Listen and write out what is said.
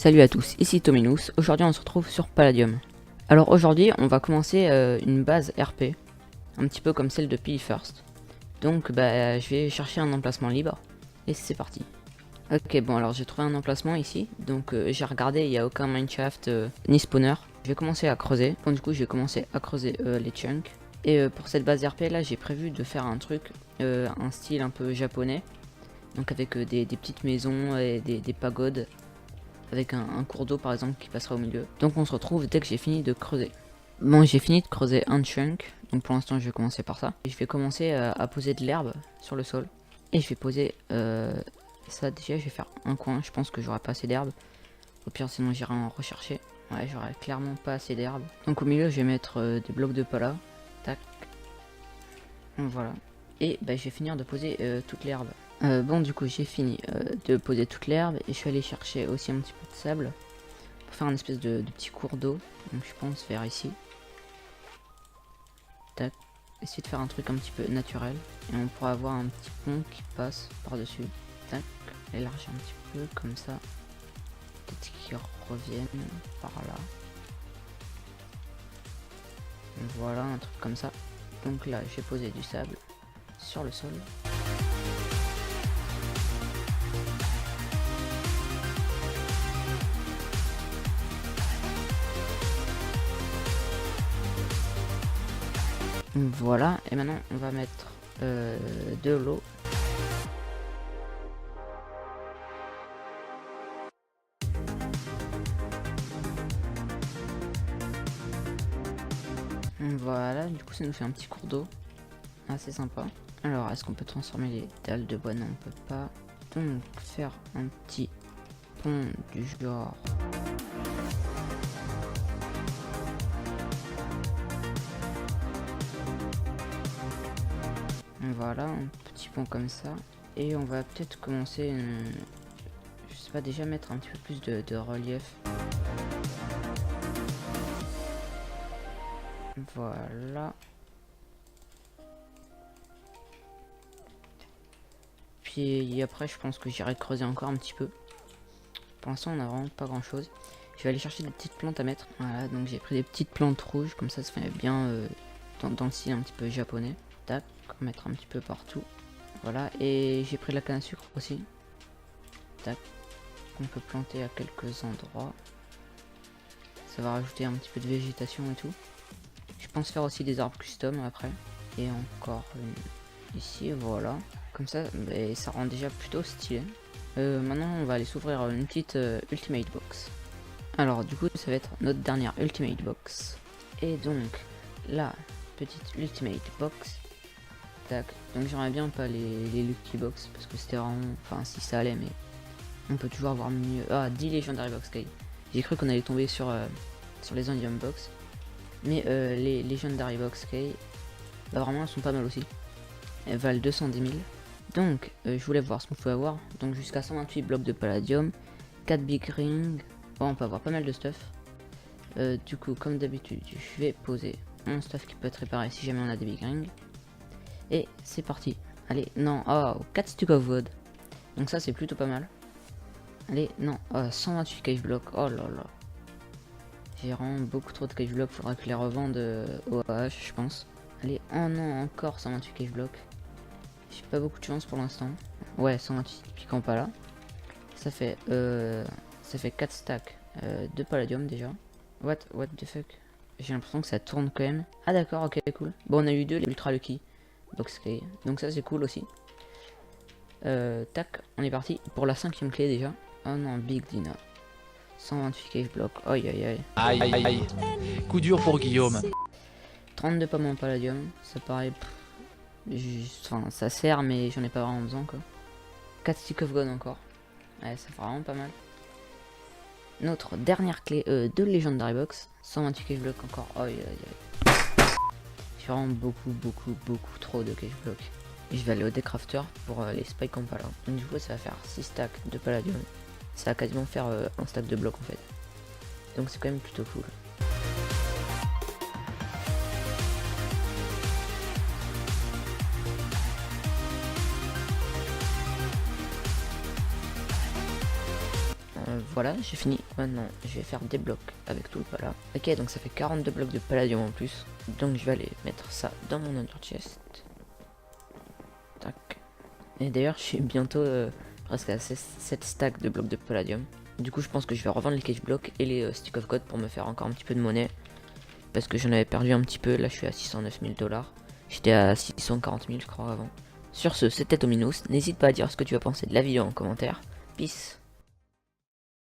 Salut à tous, ici Tominous. Aujourd'hui on se retrouve sur Palladium. Alors aujourd'hui on va commencer une base RP, un petit peu comme celle de PE First. Donc je vais chercher un emplacement libre et c'est parti. Ok, bon alors j'ai trouvé un emplacement ici, donc j'ai regardé, il n'y a aucun mineshaft ni spawner. Je vais commencer à creuser. Bon, du coup je vais commencer à creuser les chunks. Et pour cette base RP là j'ai prévu de faire un truc, un style un peu japonais. Donc avec des petites maisons et des pagodes. Avec un cours d'eau par exemple qui passera au milieu. Donc on se retrouve dès que j'ai fini de creuser. Bon, j'ai fini de creuser un chunk, donc pour l'instant je vais commencer par ça. Et je vais commencer à poser de l'herbe sur le sol. Et je vais poser ça déjà, je vais faire un coin, je pense que j'aurai pas assez d'herbe. Au pire sinon j'irai en rechercher. Ouais, j'aurai clairement pas assez d'herbe. Donc au milieu je vais mettre des blocs de pala. Tac. Voilà. Et je vais finir de poser toute l'herbe. Bon, du coup j'ai fini de poser toute l'herbe et je suis allé chercher aussi un petit peu de sable pour faire un espèce de petit cours d'eau. Donc je pense vers ici. Tac. Essayer de faire un truc un petit peu naturel et on pourra avoir un petit pont qui passe par dessus. Tac. Élargir un petit peu comme ça. Peut-être qu'ils reviennent par là. Voilà, un truc comme ça. Donc là j'ai posé du sable sur le sol. Voilà, et maintenant on va mettre de l'eau. Voilà, du coup ça nous fait un petit cours d'eau assez sympa. Alors est-ce qu'on peut transformer les dalles de bois? Non, on peut pas. Donc faire un petit pont du genre. Voilà, un petit pont comme ça. Et on va peut-être commencer, je sais pas, déjà mettre un petit peu plus de relief. Voilà. Puis après je pense que j'irai creuser encore un petit peu. Pour l'instant on a vraiment pas grand chose. Je vais aller chercher des petites plantes à mettre. Voilà, donc j'ai pris des petites plantes rouges, comme ça fait bien dans le style un petit peu japonais. Tac, mettre un petit peu partout. Voilà, et j'ai pris de la canne à sucre aussi. Tac, on peut planter à quelques endroits. Ça va rajouter un petit peu de végétation et tout. Je pense faire aussi des arbres custom après. Et encore une ici, voilà. Comme ça, ça rend déjà plutôt stylé. Maintenant on va aller s'ouvrir une petite ultimate box. Alors du coup ça va être notre dernière ultimate box. Et donc la petite ultimate box. Tac. Donc j'aimerais bien pas les lucky box parce que c'était vraiment, enfin si ça allait, mais on peut toujours avoir mieux. Ah, 10 legendary box Sky. J'ai cru qu'on allait tomber sur les Indium box, mais les legendary box Sky, vraiment elles sont pas mal aussi. Elles valent 210 000. Donc je voulais voir ce qu'on pouvait avoir. Donc jusqu'à 128 blocs de palladium, 4 big rings. Bon, on peut avoir pas mal de stuff. Du coup comme d'habitude je vais poser mon stuff qui peut être réparé si jamais on a des big rings. Et c'est parti. Allez, non, oh, 4 stick of wood. Donc ça c'est plutôt pas mal. Allez, non, 128 cave blocks. Oh là là. J'ai vraiment beaucoup trop de cave blocks. Faudra que je les revende au AH, je pense. Allez, oh non, encore 128 cave blocks. J'ai pas beaucoup de chance pour l'instant. Ouais, 128 piquant pas là. Ça fait 4 stacks de palladium déjà. What the fuck. J'ai l'impression que ça tourne quand même. Ah d'accord, ok, cool. Bon, on a eu 2 les ultra lucky box clé. Donc ça c'est cool aussi. Tac, on est parti pour la 5ème clé déjà. Oh non, big Dina. 128 cave block. Aïe aïe aïe. Aïe aïe aïe. Coup dur pour Guillaume. 32 pommes en palladium. Ça paraît. Enfin, ça sert, mais j'en ai pas vraiment besoin quoi. 4 stick of gun encore. Ouais, ça fait vraiment pas mal. Notre dernière clé de Legendary Box. 128 cave block encore. Aïe aïe aïe. J'ai vraiment beaucoup trop de cave block. Et je vais aller au decrafter pour les spikes en pala. Donc du coup ça va faire 6 stacks de palladium. Ça va quasiment faire un stack de blocs en fait. Donc c'est quand même plutôt cool. Voilà, j'ai fini. Maintenant, je vais faire des blocs avec tout le pala. Ok, donc ça fait 42 blocs de palladium en plus. Donc je vais aller mettre ça dans mon under chest. Tac. Et d'ailleurs, je suis bientôt presque à 7 stacks de blocs de palladium. Du coup, je pense que je vais revendre les cage blocks et les stick of code pour me faire encore un petit peu de monnaie. Parce que j'en avais perdu un petit peu. Là, je suis à 609 000 $. J'étais à 640 000, je crois, avant. Sur ce, c'était Tominous. N'hésite pas à dire ce que tu vas penser de la vidéo en commentaire. Peace.